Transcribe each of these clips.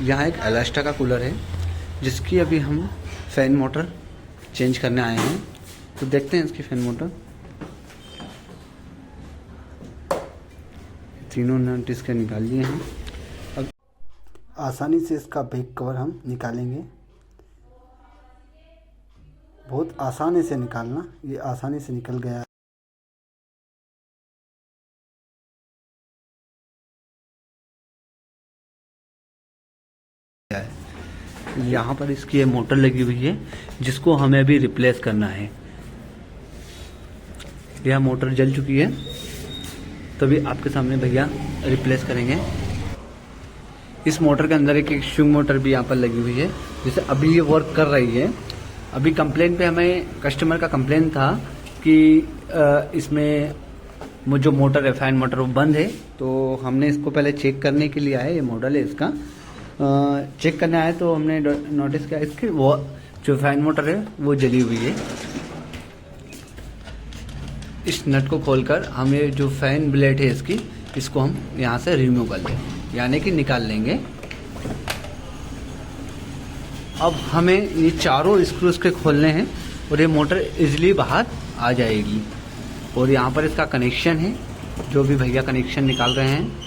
यहाँ एक एलास्टा का कूलर है जिसकी अभी हम फैन मोटर चेंज करने आए हैं। तो देखते हैं इसकी फैन मोटर। तीनों नट इसके निकाल लिए हैं। अब आसानी से इसका बैक कवर हम निकालेंगे। बहुत आसानी से निकालना, ये आसानी से निकल गया। यहाँ पर इसकी ये मोटर लगी हुई है जिसको हमें अभी रिप्लेस करना है। यह मोटर जल चुकी है, तभी आपके सामने भैया रिप्लेस करेंगे। इस मोटर के अंदर एक शंट मोटर भी यहाँ पर लगी हुई है जिसे अभी ये वर्क कर रही है। अभी कंप्लेन पे हमें कस्टमर का कंप्लेन था कि इसमें वो जो मोटर है फैन मोटर वो बंद है। तो हमने इसको पहले चेक करने के लिए आए, ये मॉडल है इसका चेक करने आए तो हमने नोटिस किया इसकी वो जो फैन मोटर है वो जली हुई है। इस नट को खोलकर हमें जो फैन ब्लेड है इसको हम यहाँ से रिमूव कर लें, यानी कि निकाल लेंगे। अब हमें ये चारों स्क्रूज के खोलने हैं और ये मोटर इजीली बाहर आ जाएगी। और यहाँ पर इसका कनेक्शन है, जो भी भैया कनेक्शन निकाल रहे हैं।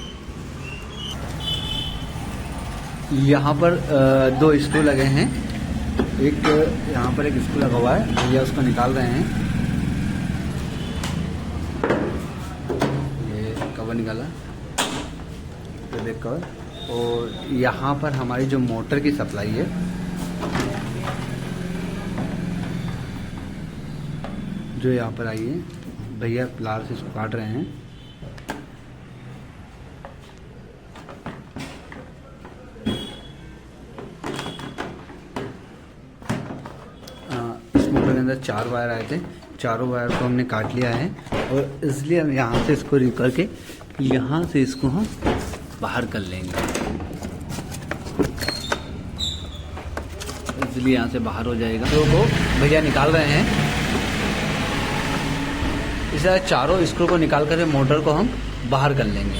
यहाँ पर 2 स्क्रू लगे हैं, एक यहाँ पर एक स्क्रू लगा हुआ है, भैया उसको निकाल रहे हैं। ये कवर निकाला, ये बैक कवर। और यहाँ पर हमारी जो मोटर की सप्लाई है जो यहाँ पर आई है, भैया प्लार से इसको काट रहे हैं। इस मोटर के अंदर 4 वायर आए थे, चारों वायर को हमने काट लिया है और इसलिए हम यहाँ से इसको रिव करके यहाँ से इसको हम बाहर कर लेंगे। इसलिए यहाँ से बाहर हो जाएगा। तो वो भैया निकाल रहे हैं। इस तरह चारों स्क्रू को निकाल कर मोटर को हम बाहर कर लेंगे।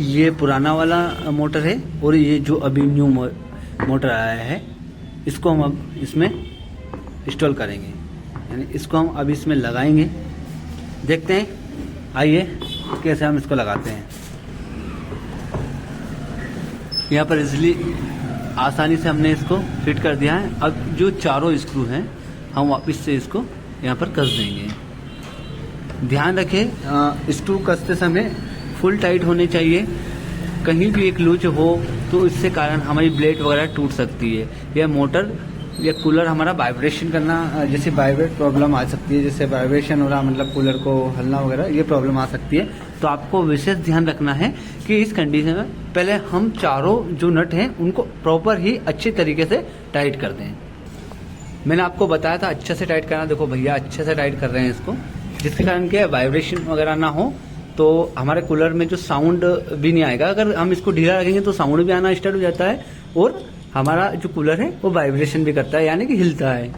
ये पुराना वाला मोटर है और ये जो अभी न्यू मोटर आया है इसको हम अब इसमें इंस्टॉल करेंगे, यानी इसको हम अब इसमें लगाएंगे। देखते हैं, आइए कैसे हम इसको लगाते हैं। यहाँ पर इजीली आसानी से हमने इसको फिट कर दिया है। अब जो चारों स्क्रू हैं हम वापस से इसको यहाँ पर कस देंगे। ध्यान रखें स्क्रू कसते समय फुल टाइट होने चाहिए। कहीं भी एक लूज हो तो इससे कारण हमारी ब्लेड वगैरह टूट सकती है। यह मोटर या कूलर हमारा वाइब्रेशन करना, जैसे वाइब्रेट प्रॉब्लम आ सकती है, जैसे वाइब्रेशन हो रहा मतलब कूलर को हलना वगैरह, ये प्रॉब्लम आ सकती है। तो आपको विशेष ध्यान रखना है कि इस कंडीशन में पहले हम चारों जो नट हैं उनको प्रॉपर ही अच्छे तरीके से टाइट कर दें। मैंने आपको बताया था अच्छे से टाइट करना। देखो भैया अच्छे से टाइट कर रहे हैं इसको, जिसके कारण क्या वाइब्रेशन वगैरह ना हो तो हमारे कूलर में जो साउंड भी नहीं आएगा। अगर हम इसको ढीला रखेंगे तो साउंड भी आना स्टार्ट हो जाता है और हमारा जो कूलर है वो वाइब्रेशन भी करता है, यानी कि हिलता है।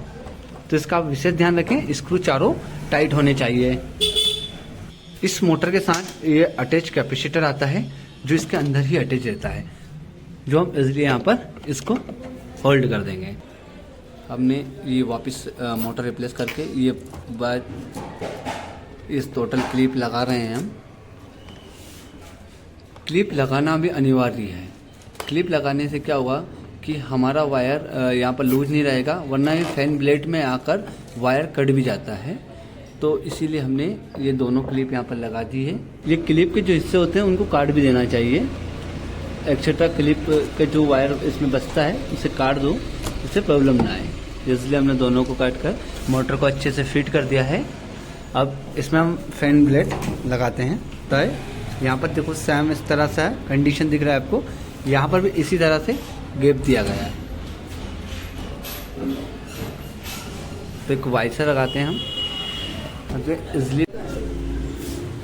तो इसका विशेष ध्यान रखें, स्क्रू चारों टाइट होने चाहिए। इस मोटर के साथ ये अटैच कैपेसिटर आता है जो इसके अंदर ही अटैच रहता है, जो हम इजीली यहाँ पर इसको होल्ड कर देंगे। हमने ये वापस मोटर रिप्लेस करके ये बाद इस टोटल क्लिप लगा रहे हैं हम। क्लिप लगाना भी अनिवार्य है। क्लिप लगाने से क्या होगा कि हमारा वायर यहाँ पर लूज नहीं रहेगा, वरना ये फैन ब्लेड में आकर वायर कट भी जाता है। तो इसीलिए हमने ये दोनों क्लिप यहाँ पर लगा दी है। ये क्लिप के जो हिस्से होते हैं उनको काट भी देना चाहिए। एक्स्ट्रा क्लिप के जो वायर इसमें बचता है उसे काट दो, इससे प्रॉब्लम ना आए। इसलिए हमने दोनों को काट कर मोटर को अच्छे से फिट कर दिया है। अब इसमें हम फैन ब्लेड लगाते हैं। तो यहाँ पर देखो सेम इस तरह से है, कंडीशन दिख रहा है आपको। यहाँ पर भी इसी तरह से गैप दिया गया है। तो एक वाइसर लगाते हैं हम, इसलिए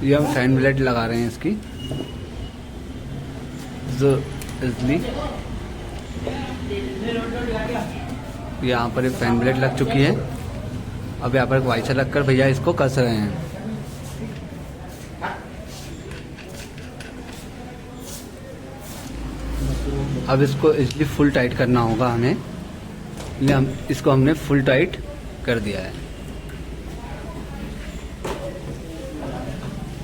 ये हम फैन ब्लेड लगा रहे हैं इसकी, जो इसलिए यहाँ पर एक फैन ब्लेड लग चुकी है। अब यहाँ पर एक वाइसर लगकर भैया इसको कस रहे हैं। अब इसको इजली फुल टाइट करना होगा हमें, इसलिए हम इसको हमने फुल टाइट कर दिया है।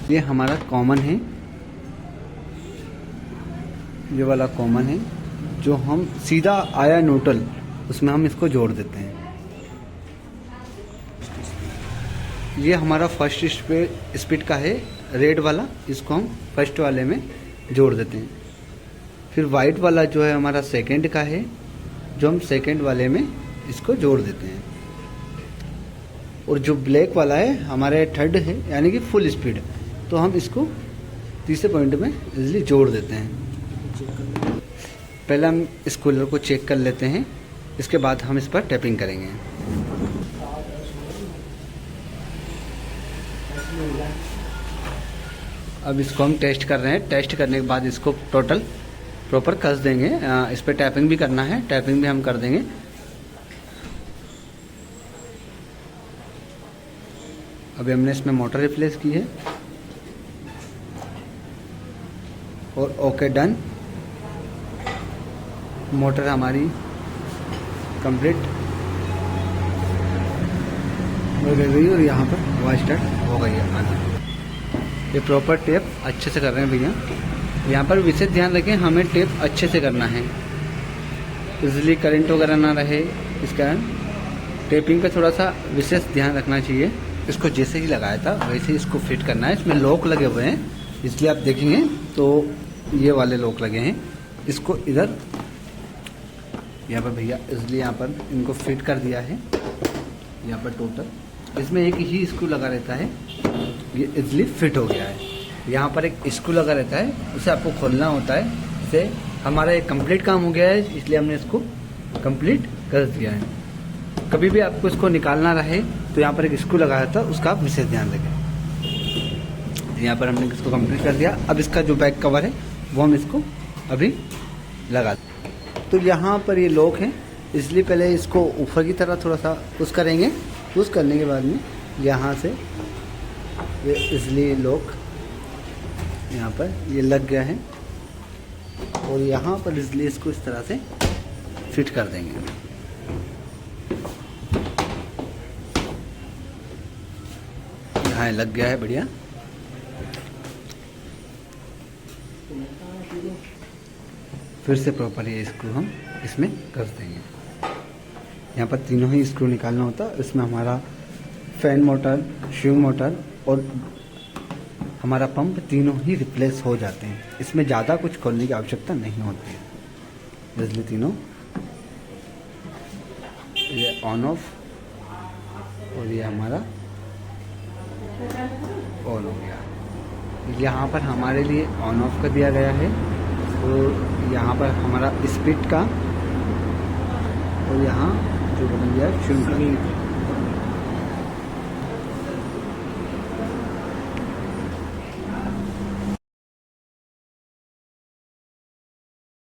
ये हमारा कॉमन है, ये वाला कॉमन है जो हम सीधा आया न्यूट्रल उसमें हम इसको जोड़ देते हैं। ये हमारा फर्स्ट स्पीड का है रेड वाला, इसको हम फर्स्ट वाले में जोड़ देते हैं। फिर वाइट वाला जो है हमारा सेकंड का है, जो हम सेकंड वाले में इसको जोड़ देते हैं। और जो ब्लैक वाला है हमारे थर्ड है, यानी कि फुल स्पीड, तो हम इसको तीसरे पॉइंट में इजीली जोड़ देते हैं। पहले हम इस कूलर को चेक कर लेते हैं, इसके बाद हम इस पर टैपिंग करेंगे। अब इसको हम टेस्ट कर रहे हैं, टेस्ट करने के बाद इसको टोटल प्रॉपर कस देंगे। इस पर टैपिंग भी करना है, टैपिंग भी हम कर देंगे। अभी हमने इसमें मोटर रिप्लेस की है और ओके डन। मोटर हमारी कंप्लीट हो गई और यहाँ पर हवा स्टार्ट हो गई है आना। ये प्रॉपर टेप अच्छे से कर रहे हैं भैया। यहाँ पर विशेष ध्यान रखें, हमें टेप अच्छे से करना है, इजीली करंट वगैरह ना रहे, इस कारण टेपिंग पे थोड़ा सा विशेष ध्यान रखना चाहिए। इसको जैसे ही लगाया था वैसे ही इसको फिट करना है। इसमें लॉक लगे हुए हैं, इसलिए आप देखेंगे तो ये वाले लॉक लगे हैं। इसको इधर यहाँ पर भैया इसलिए यहाँ पर इनको फिट कर दिया है। यहाँ पर टोटल इसमें एक ही स्क्रू लगा रहता है, ये इजली फिट हो गया है। यहाँ पर एक स्क्रू लगा रहता है, उसे आपको खोलना होता है। इससे हमारा एक कंप्लीट काम हो गया है, इसलिए हमने इसको कंप्लीट कर दिया है। कभी भी आपको इसको निकालना रहे तो यहाँ पर एक स्क्रू लगाया था, उसका आप विशेष ध्यान रखें। यहाँ पर हमने इसको कंप्लीट कर दिया। अब इसका जो बैक कवर है वो हम इसको अभी लगा दें। तो यहाँ पर ये लॉक है, इसलिए पहले इसको ऊपर की तरह थोड़ा सा पुश करेंगे। पुश करने के बाद में यहाँ से ये इसलिए लॉक यहाँ पर ये लग गया है और यहाँ पर इसलिए इसको इस तरह से फिट कर देंगे। यहाँ लग गया है बढ़िया। फिर से प्रॉपर ये स्क्रू हम इसमें कर देंगे। यहाँ पर तीनों ही स्क्रू निकालना होता है। इसमें हमारा फैन मोटर, स्विंग मोटर और हमारा पंप तीनों ही रिप्लेस हो जाते हैं। इसमें ज़्यादा कुछ खोलने की आवश्यकता नहीं होती है। इसलिए तीनों ये ऑन ऑफ और ये हमारा ऑन हो गया। यहाँ पर हमारे लिए ऑन ऑफ कर दिया गया है और यहाँ पर हमारा स्पीड का और यहाँ जो बन गया